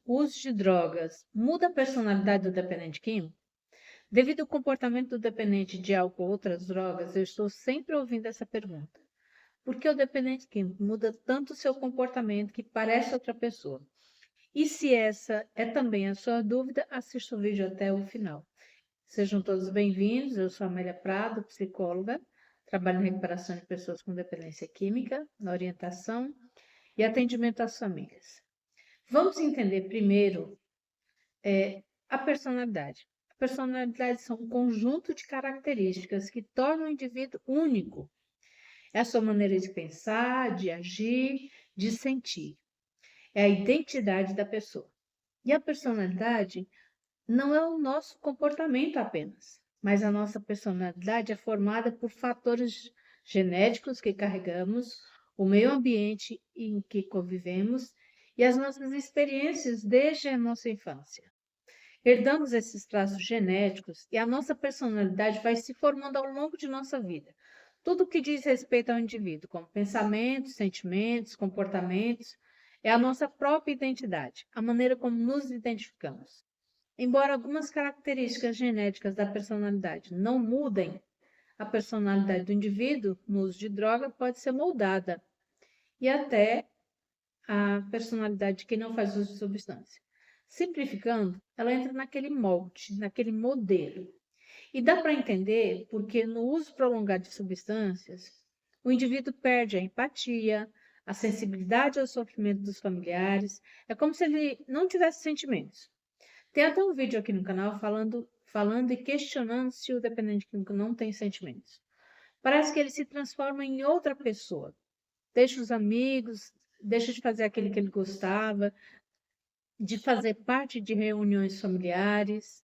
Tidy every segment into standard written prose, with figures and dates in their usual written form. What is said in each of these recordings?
O uso de drogas muda a personalidade do dependente químico? Devido ao comportamento do dependente de álcool ou outras drogas, eu estou sempre ouvindo essa pergunta. Por que o dependente químico muda tanto o seu comportamento que parece outra pessoa? E se essa é também a sua dúvida, assista o vídeo até o final. Sejam todos bem-vindos. Eu sou Amélia Prado, psicóloga, trabalho em recuperação de pessoas com dependência química, na orientação e atendimento às famílias. Vamos entender primeiro a personalidade. A personalidade são um conjunto de características que tornam o indivíduo único. É a sua maneira de pensar, de agir, de sentir. É a identidade da pessoa. E a personalidade não é o nosso comportamento apenas, mas a nossa personalidade é formada por fatores genéticos que carregamos, o meio ambiente em que convivemos e as nossas experiências desde a nossa infância. Herdamos esses traços genéticos e a nossa personalidade vai se formando ao longo de nossa vida. Tudo que diz respeito ao indivíduo, como pensamentos, sentimentos, comportamentos, é a nossa própria identidade, a maneira como nos identificamos. Embora algumas características genéticas da personalidade não mudem, a personalidade do indivíduo no uso de droga pode ser moldada e até a personalidade de quem não faz uso de substância. Simplificando, ela entra naquele molde, naquele modelo. E dá para entender porque no uso prolongado de substâncias, o indivíduo perde a empatia, a sensibilidade ao sofrimento dos familiares. É como se ele não tivesse sentimentos. Tem até um vídeo aqui no canal falando e questionando se o dependente químico não tem sentimentos. Parece que ele se transforma em outra pessoa. Deixa os amigos, deixa de fazer aquele que ele gostava, de fazer parte de reuniões familiares.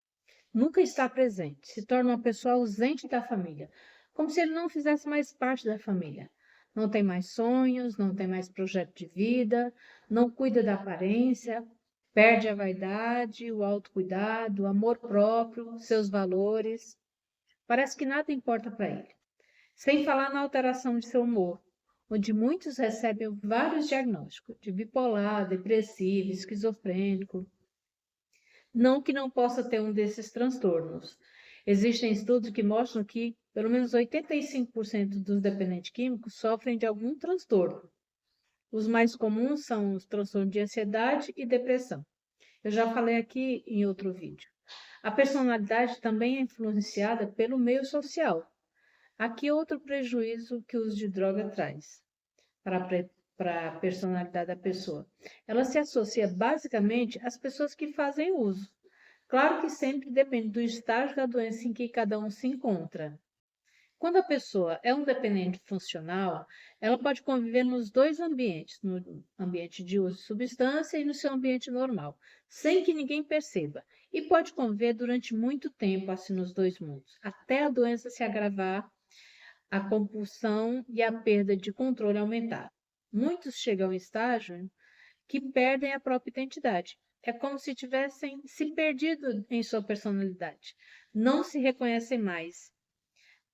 Nunca está presente, se torna uma pessoa ausente da família, como se ele não fizesse mais parte da família. Não tem mais sonhos, não tem mais projeto de vida, não cuida da aparência, perde a vaidade, o autocuidado, o amor próprio, seus valores. Parece que nada importa para ele. Sem falar na alteração de seu humor, onde muitos recebem vários diagnósticos de bipolar, depressivo, esquizofrênico. Não que não possa ter um desses transtornos. Existem estudos que mostram que pelo menos 85% dos dependentes químicos sofrem de algum transtorno. Os mais comuns são os transtornos de ansiedade e depressão. Eu já falei aqui em outro vídeo. A personalidade também é influenciada pelo meio social. Aqui outro prejuízo que o uso de droga traz para a personalidade da pessoa. Ela se associa basicamente às pessoas que fazem uso. Claro que sempre depende do estágio da doença em que cada um se encontra. Quando a pessoa é um dependente funcional, ela pode conviver nos dois ambientes, no ambiente de uso de substância e no seu ambiente normal, sem que ninguém perceba. E pode conviver durante muito tempo assim nos dois mundos, até a doença se agravar, a compulsão e a perda de controle aumentar. Muitos chegam a um estágio que perdem a própria identidade. É como se tivessem se perdido em sua personalidade. Não se reconhecem mais.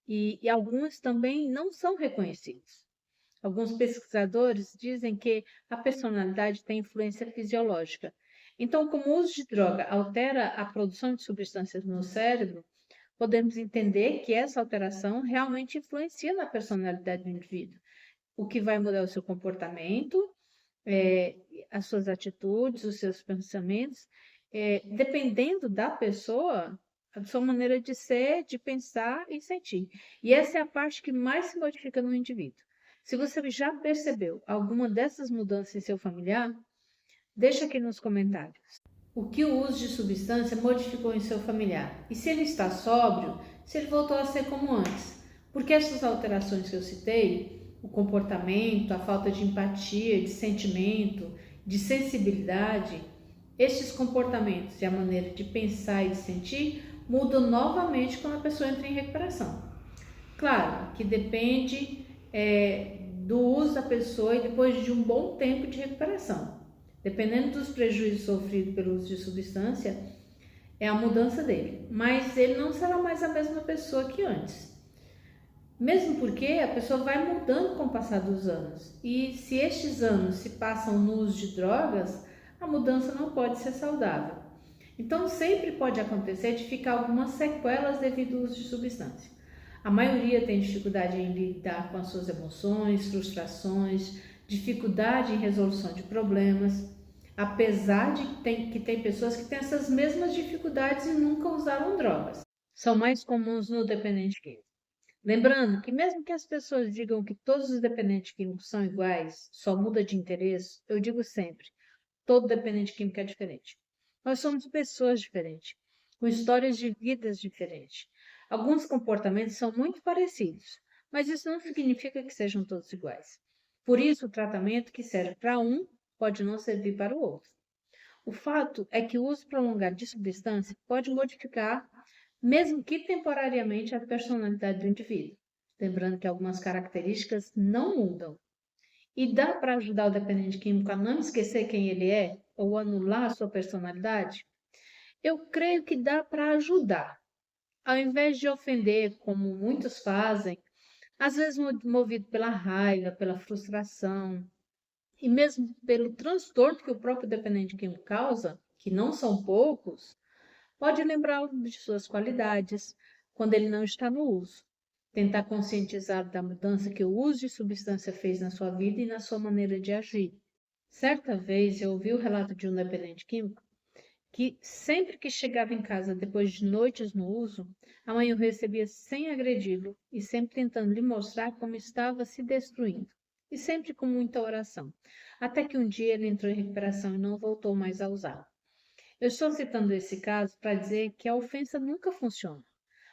E alguns também não são reconhecidos. Alguns pesquisadores dizem que a personalidade tem influência fisiológica. Então, como o uso de droga altera a produção de substâncias no cérebro, podemos entender que essa alteração realmente influencia na personalidade do indivíduo, o que vai mudar o seu comportamento, é, as suas atitudes, os seus pensamentos, dependendo da pessoa, a sua maneira de ser, de pensar e sentir. E essa é a parte que mais se modifica no indivíduo. Se você já percebeu alguma dessas mudanças em seu familiar, deixa aqui nos comentários. O que o uso de substância modificou em seu familiar? E se ele está sóbrio, se ele voltou a ser como antes? Porque essas alterações que eu citei, o comportamento, a falta de empatia, de sentimento, de sensibilidade, estes comportamentos e a maneira de pensar e de sentir mudam novamente quando a pessoa entra em recuperação. Claro que depende do uso da pessoa e depois de um bom tempo de recuperação. Dependendo dos prejuízos sofridos pelo uso de substância, é a mudança dele. Mas ele não será mais a mesma pessoa que antes. Mesmo porque a pessoa vai mudando com o passar dos anos. E se estes anos se passam no uso de drogas, a mudança não pode ser saudável. Então, sempre pode acontecer de ficar algumas sequelas devido ao uso de substância. A maioria tem dificuldade em lidar com as suas emoções, frustrações, dificuldade em resolução de problemas, apesar de que tem pessoas que têm essas mesmas dificuldades e nunca usaram drogas. São mais comuns no dependente químico. Lembrando que mesmo que as pessoas digam que todos os dependentes químicos são iguais, só muda de interesse, eu digo sempre, todo dependente químico é diferente. Nós somos pessoas diferentes, com histórias de vidas diferentes. Alguns comportamentos são muito parecidos, mas isso não significa que sejam todos iguais. Por isso, o tratamento que serve para um pode não servir para o outro. O fato é que o uso prolongado de substância pode modificar, mesmo que temporariamente, a personalidade do indivíduo. Lembrando que algumas características não mudam. E dá para ajudar o dependente químico a não esquecer quem ele é ou anular a sua personalidade? Eu creio que dá para ajudar. Ao invés de ofender, como muitos fazem, às vezes movido pela raiva, pela frustração e mesmo pelo transtorno que o próprio dependente químico causa, que não são poucos, pode lembrá-lo de suas qualidades quando ele não está no uso. Tentar conscientizar da mudança que o uso de substância fez na sua vida e na sua maneira de agir. Certa vez eu ouvi o relato de um dependente químico que sempre que chegava em casa depois de noites no uso, a mãe o recebia sem agredi-lo e sempre tentando lhe mostrar como estava se destruindo, e sempre com muita oração, até que um dia ele entrou em recuperação e não voltou mais a usar. Eu estou citando esse caso para dizer que a ofensa nunca funciona,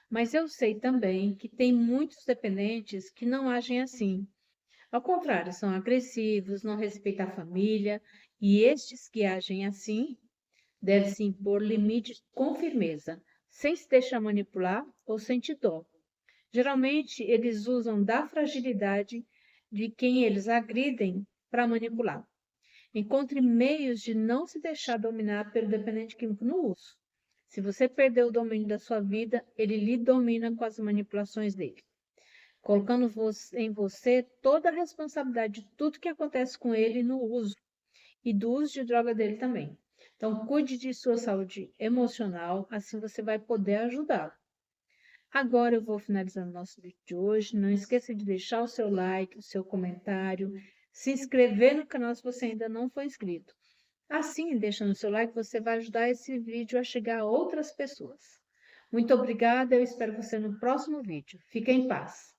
mas eu sei também que tem muitos dependentes que não agem assim. Ao contrário, são agressivos, não respeitam a família, e estes que agem assim deve-se impor limites com firmeza, sem se deixar manipular ou sentir dó. Geralmente, eles usam da fragilidade de quem eles agridem para manipular. Encontre meios de não se deixar dominar pelo dependente químico no uso. Se você perder o domínio da sua vida, ele lhe domina com as manipulações dele, colocando em você toda a responsabilidade de tudo que acontece com ele no uso e do uso de droga dele também. Então, cuide de sua saúde emocional, assim você vai poder ajudá-lo. Agora eu vou finalizando nosso vídeo de hoje. Não esqueça de deixar o seu like, o seu comentário, se inscrever no canal se você ainda não for inscrito. Assim, deixando o seu like, você vai ajudar esse vídeo a chegar a outras pessoas. Muito obrigada, eu espero você no próximo vídeo. Fique em paz.